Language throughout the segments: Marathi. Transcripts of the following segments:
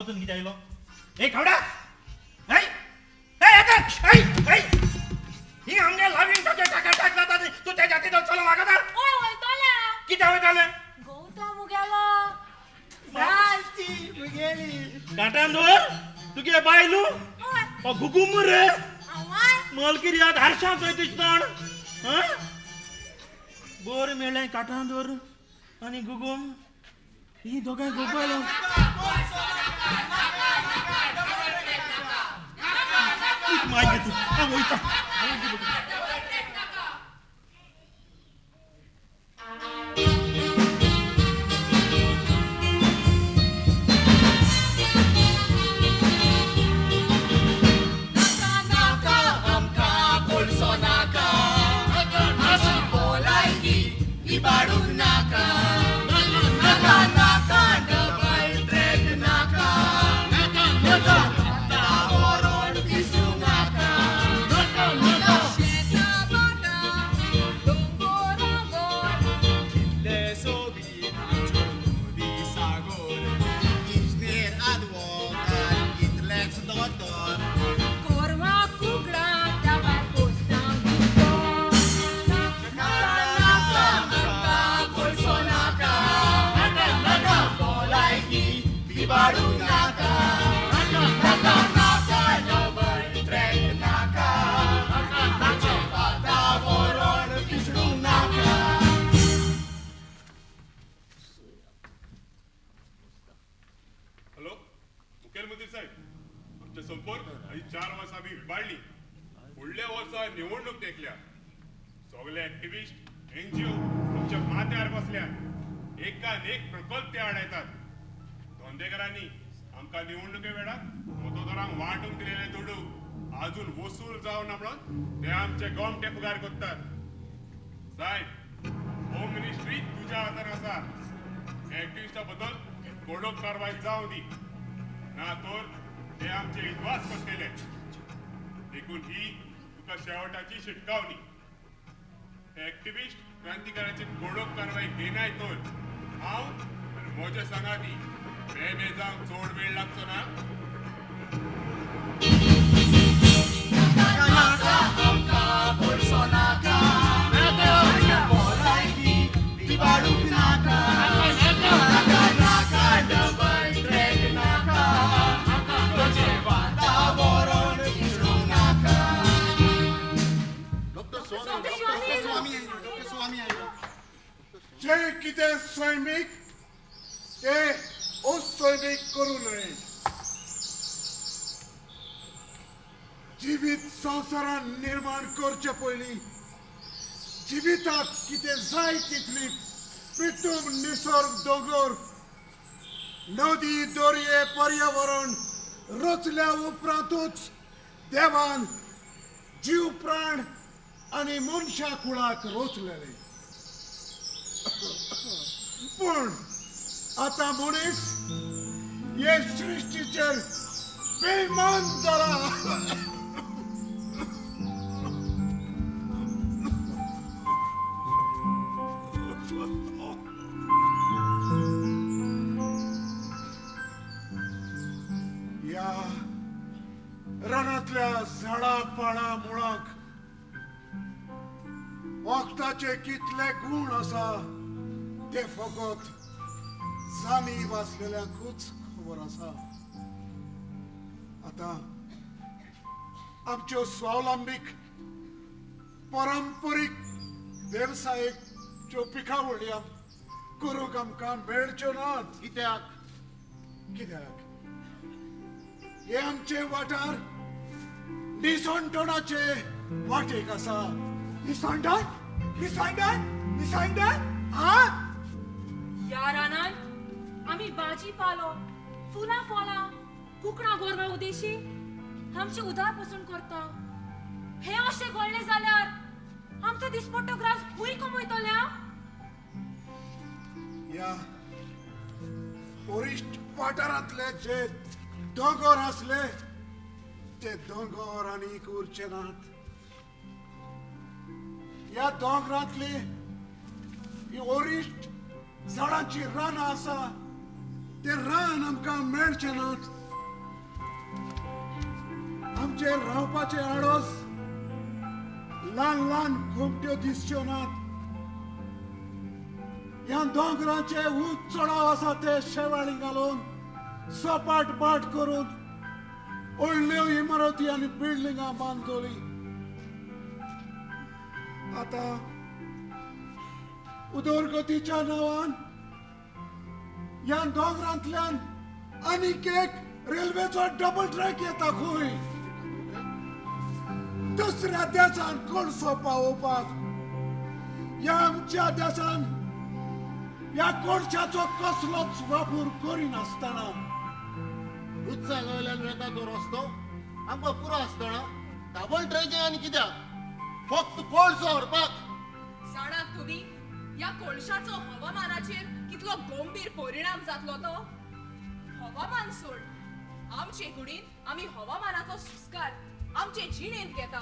तुम्ही जायलो ए खवडा नाही ए आता ए ही आमने लाविंग टाके टाका तू त्या जाती तो चला लागत ओय ओय तोल्या किती होय झाले गौतम गेलो राजची गेली काटांदोर तुगे बायलू ओ गुगुम रे आवाय मलकिरी याद हर्षा चैतिस पण हां बोर मेले काटांदोर आणि गुगुम ही दोघं गोपायलो माहिती तू बोलता निवडणूक देखल्या सगळे ऍक्टिव्हिस्ट एनजीओ तुमच्या माथ्यार बसल्या एकान एक प्रकल्प ते हाडयतात धोंदेकरांनी आमकां निवडणुके वेळार मतदारांक वांटून दिलेले दुडू अजून वसूल जावना म्हणून ते आमचे गोमटे फुगार करतात साहेब होम मिनिस्ट्री तुझ्या हातान आसा ऍक्टिव्हिस्टा बद्दल कडक कारवाई जावं दी ना तर ते आमचे विश्वास करतले देखून ही शेवटाची शिटकावणी ऍक्टिव्हिस्ट क्रांतिकाराची कडक कारवाई घेनाय तर हांव आनी म्हजे सांगाती बेजांक चड वेळ लागचो ना जे कितें सैमीक ते असैमीक करू नये जिवीत संवसारान निर्माण करचे पयलीं जिविताक कितें जाय तितली पृथ्वी निसर्ग दोंगर नदी दर्ये पर्यावरण रचल्या उपरांतूच देवान जीव प्राण आनी मनशा कुळाक रचलेले पण आता मनीस हे सृष्टीचेर बेईमान जाला या रानातल्या झाडा पाळा मुळाक वखदाचे कितले गुण आसा ते फकत जाणीव आसलेल्यांकूच खबर आसा आता आमच्यो स्वावलंबीक पारंपरीक वेवसायीक ज्यो पिकावळी करूंक आमकां मेळच्यो नात कित्याक हे आमचे वाठार निसंटणाचे वाटेक आसा निसंटण या रानान आम्ही भाजीपालो फुलां फळां कुकणा गोरवां उदेशी आमची उदार पसून करता हे अशें घडलें जाल्यार आमचो दिसपट्टो ग्रास खूंय कमयतल्या या वरिष्ठ वाठारांतले जे दोंगर आसले ते दोंगर आनीक उरचे नात या दोंगरांतली ही वरिष्ठ झाडांची रानां आसा ते रान आमकां मेळचें नात. आमचे रावपाचे आडोस ल्हान ल्हान खोमट्यो दिसच्यो नात. ह्या दोंगराचे उंच चढाव आसा ते शेवाळी घालून सपाट बाट करून व्हडल्यो इमारती आनी बिल्डिंगां बांदतली. आता उदरगतीच्या नांवान ह्या दोंगरांतल्यान आनीक एक रेल्वेचो डबल ट्रॅक येता खंय. दुसऱ्या देशान कोळसो पावोवपाक ह्या आमच्या देशान ह्या कोळशाचो कसलोच वापर करिनासतना उदसा वयल्यान वता तो रस्तो आमकां पुरो आसतना डबल ट्रॅकिंग आनी कित्याक फक्त कोळसो व्हरपाक. जाणात तुम्ही या कोळशाचो हवामानाचेर कितलो गंभीर परिणाम जातलो तो. हवामान सोड, आमचे कुडीन आमी हवामानाचो सुस्कार आमचे जिणेंत घेता.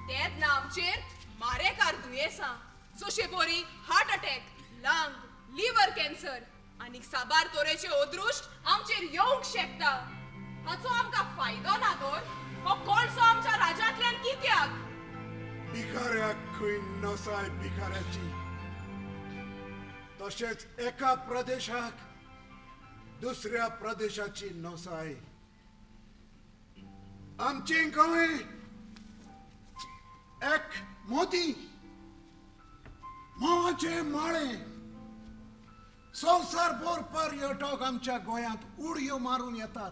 तेच ना आमचेर मारेकार दुयेंसां जशे परी heart attack, lung, liver cancer आनी साबार तरेचे ओदृश्ट आमचेर येवंक शकता. हाचो आमकां फायदो ना तर हो कोळसो आमच्या राज्यांतल्यान कित्याक? भिकाऱ्याक खंय नसाय भिकाऱ्याची. तशेंच एका प्रदेशाक दुसऱ्या प्रदेशाची नसाय. आमचे गोंय एक मोती म्होवाचे माळे. संवसारभर पर्यटक आमच्या गोंयांत उडयो मारून येतात.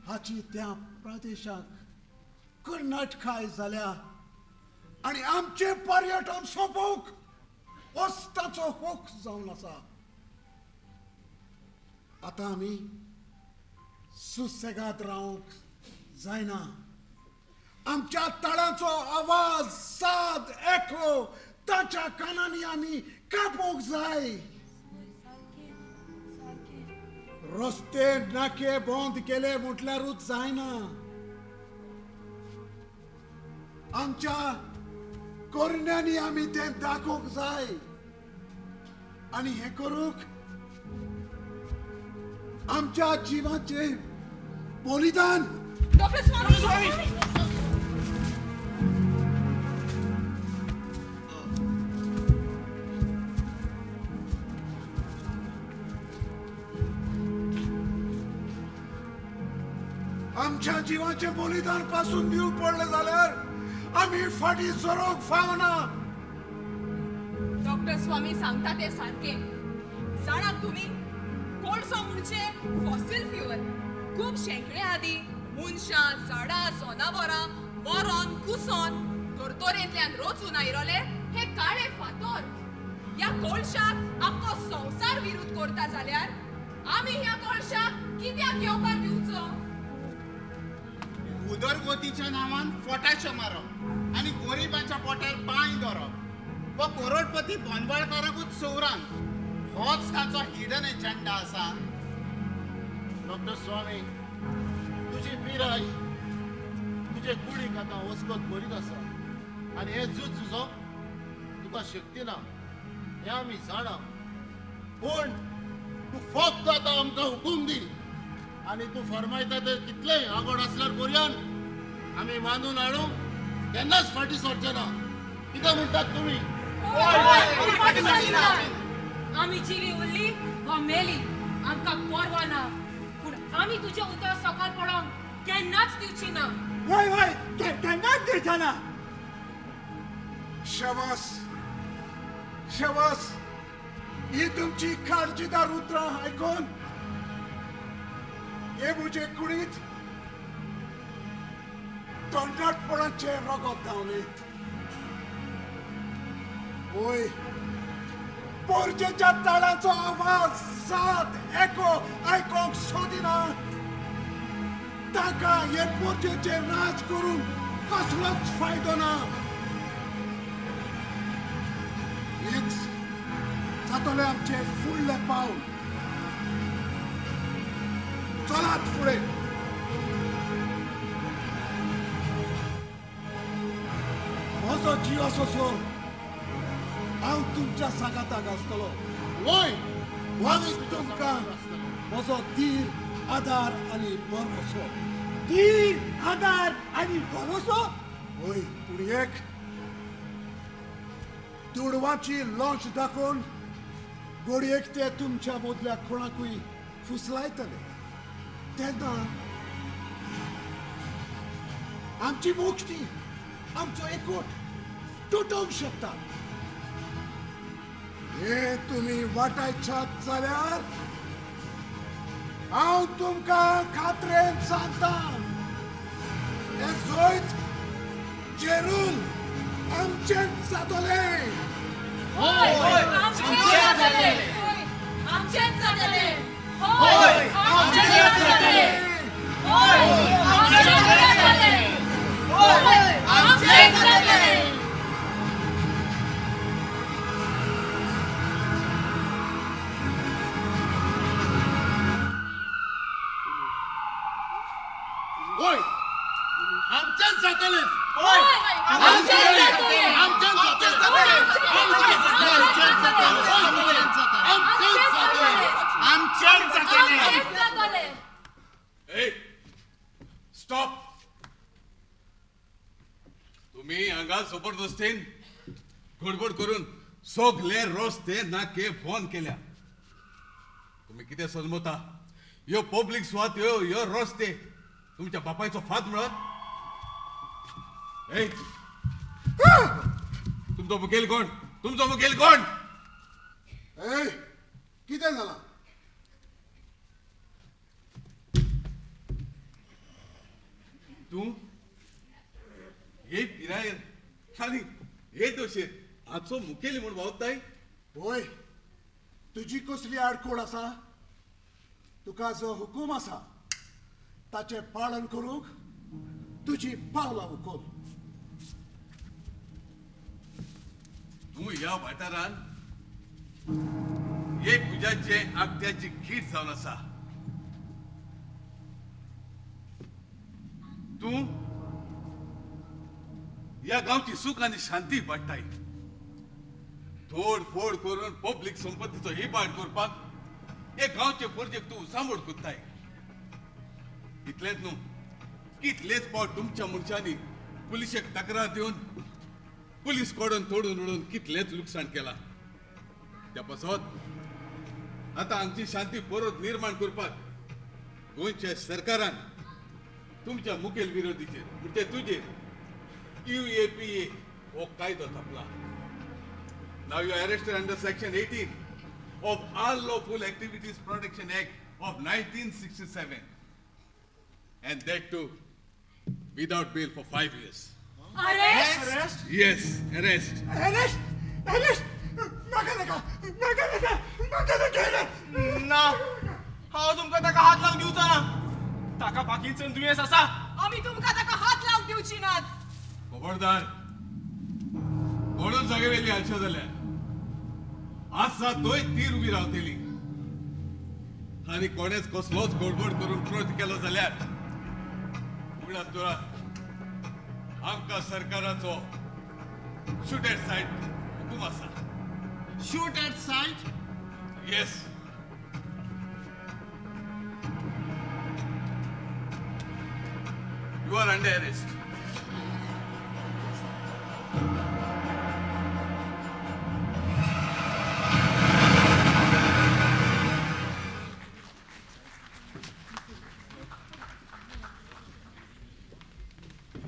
हाची त्या प्रदेशाक कर्नाटकाय जाल्या आनी आमचे पर्यटन सोंपोवंक वस्ताचो होक जावन आसा. आतां आमी सुसेगाद रावंक जायना. आमच्या तळांचो आवाज साद एखो ताच्या कानांनी आमी कापोवंक जाय. रस्ते नाके बंद केले म्हटल्यारूच जायना. आमच्या कोरण्यांनी आमी ते दाखोवंक जाय. आनी हे करूंक आमच्या जिवाचे बलिदान. डॉक्टर स्वामी आमच्या जिवाचे बलिदान पासून दिवंक पडले जाल्यार आमी फाटी सरोंक फावना. डॉक्टर स्वामी सांगता ते सारखे. जाणात तुम्ही कोळसो म्हणजे फॉसिल फ्युअल. खूप शेंकडे आदी मनशां, झाडां, जनावरां मरोन कुसोन धर्तरेंतल्यान रचून आयिल्ले हे काळे फातर. ह्या कोळशाक आमचो संवसार विरोध करता जाल्यार आमी ह्या कोळशाक कित्याक येवकार दिवचो? उदरगतीच्या नांवान फोटाचे मारप आनी गरिबांच्या पोटार पांय धरप व करोडपती भांडवळकाराकूच सवरांक होच ताचो हिडन एजेंडा आसा. डॉक्टर स्वामी, तुजी पिराय तुजे कुडीक आतां वचकत बरीच आसा आनी हे झुजोवंक तुका शक्ती ना हें आमी जाणा. पूण तूं फक्त आतां आमकां हुकूम दी आनी तूं फरमायता ते कितलेय आगोड आसल्यार पर्यान आमी मानून हाडूं केन्नाच फाटी सरचे ना. कितें म्हणटात तुमी? आमी जिली उरली वा मेली आमकां परवा ना. पूण आमी तुजे उतर सकल पडोंक केन्नाच दिवची ना. वय वय केन्नाच दिवचा ना. शबास शबास. ही तुमची काळजीदार उतरां आयकून हे म्हजे कुडींत तोंडाटपणाचे रगत धांवले. ओय, पोरजेच्या तळाचो आवाज साद एखो आयकोंक सोदिना. ताका हे पोरजेचे राज करून कसलोच फायदो ना. हेच जातले आमचे फुडले पावल. चलात फुडें. म्हजो जीव असो हांव तुमच्या सांगाताक आसतलो. वय वानीक तुमकां म्हजो धीर आदार आनी भरोसो. धीर आधार आणि भरोसो. होय पूण एक दुडवाची लॉंच दाखोवन गोडयेक ते तुमच्या मदल्या कोणाकूय फुसलायतले तेन्ना आमची मोक्षी आमचो एकवट तुटूंक शकता. हे तुम्ही वाटायच्यात जाल्यार हांव तुमकां खात्रेन सांगता हे जोयत जेरूल आमचेच जातलें. होय आमचेच जातले. आमचेच जातले. होय आमचेच जातले. होय आमचेच जातले. होय आमचेच जातले. होय आमचेच जातलें. होय आमचेच जातले. आमचेच जातलें. आमचेच जातले. आमचेच जातले. ए स्टॉप. तुम्ही हांगा जबरदस्तीन गडबड करून सगळे रस्ते नाके फोन केल्या. तुम्ही किती समजता ह्यो पब्लिक स्वात ह्यो रस्ते तुमच्या बापायचो फात म्हणत. ए तुमचो मुखेल कोण? तुमचो मुखेल कोण? ए कितें जालां? तू हे पिरायेर आनी हे दोशेर हाचो मुखेली म्हूण भावताय. होय तुजी कसली आडकोड आसा? तुका जो हुकूम आसा ताचे पालन करूंक तुजी पावलां उखल. तू ह्या वाठारान एक पुजाचे आगत्याची खीट जावन आसा. तू या गावची सुख आणि शांती वाटताय. तोडफोड करून पब्लिक संपत्तीचो हिबाड करपाक हे गावचे प्रोजेक्ट तू सांभाळ करताय. इतलेच न्हू कितलेच पावट तुमच्या मनशांनी पुलिशेक तक्रार दिवन पुलीस कोडून तोडून उडून कितलेच लुकसाण केला. त्या पासत आता आमची शांती परत निर्माण करपाक गोंयच्या सरकारान तुमच्या मुखेल विरोधीचेर म्हणजे तुजेर UAPA हो कायदो Thapla. Now you are arrested under Section 18 of Unlawful Activities Protection Act of 1967, and that too without bail for 5 years. Arrest. Yes, arrest. ना हांव तुमकां ताका हात लावंक दिवचो ना. ताका पाकिस्तान दुयेंस आसा. आम्ही तुमका ताका हात लावूक दिवची नात. खबरदार कोणूच जागे वेली हाडच्यो जाल्यार आसा तोय तीर उबी रावतली. आनी कोणेच कसलोच गडबड करून क्रोध केलो जाल्यार उगडात दोळात आमकां सरकाराचो शूट एट सायट हुकूम आसा. Shoot at site. Yes. You are under arrest.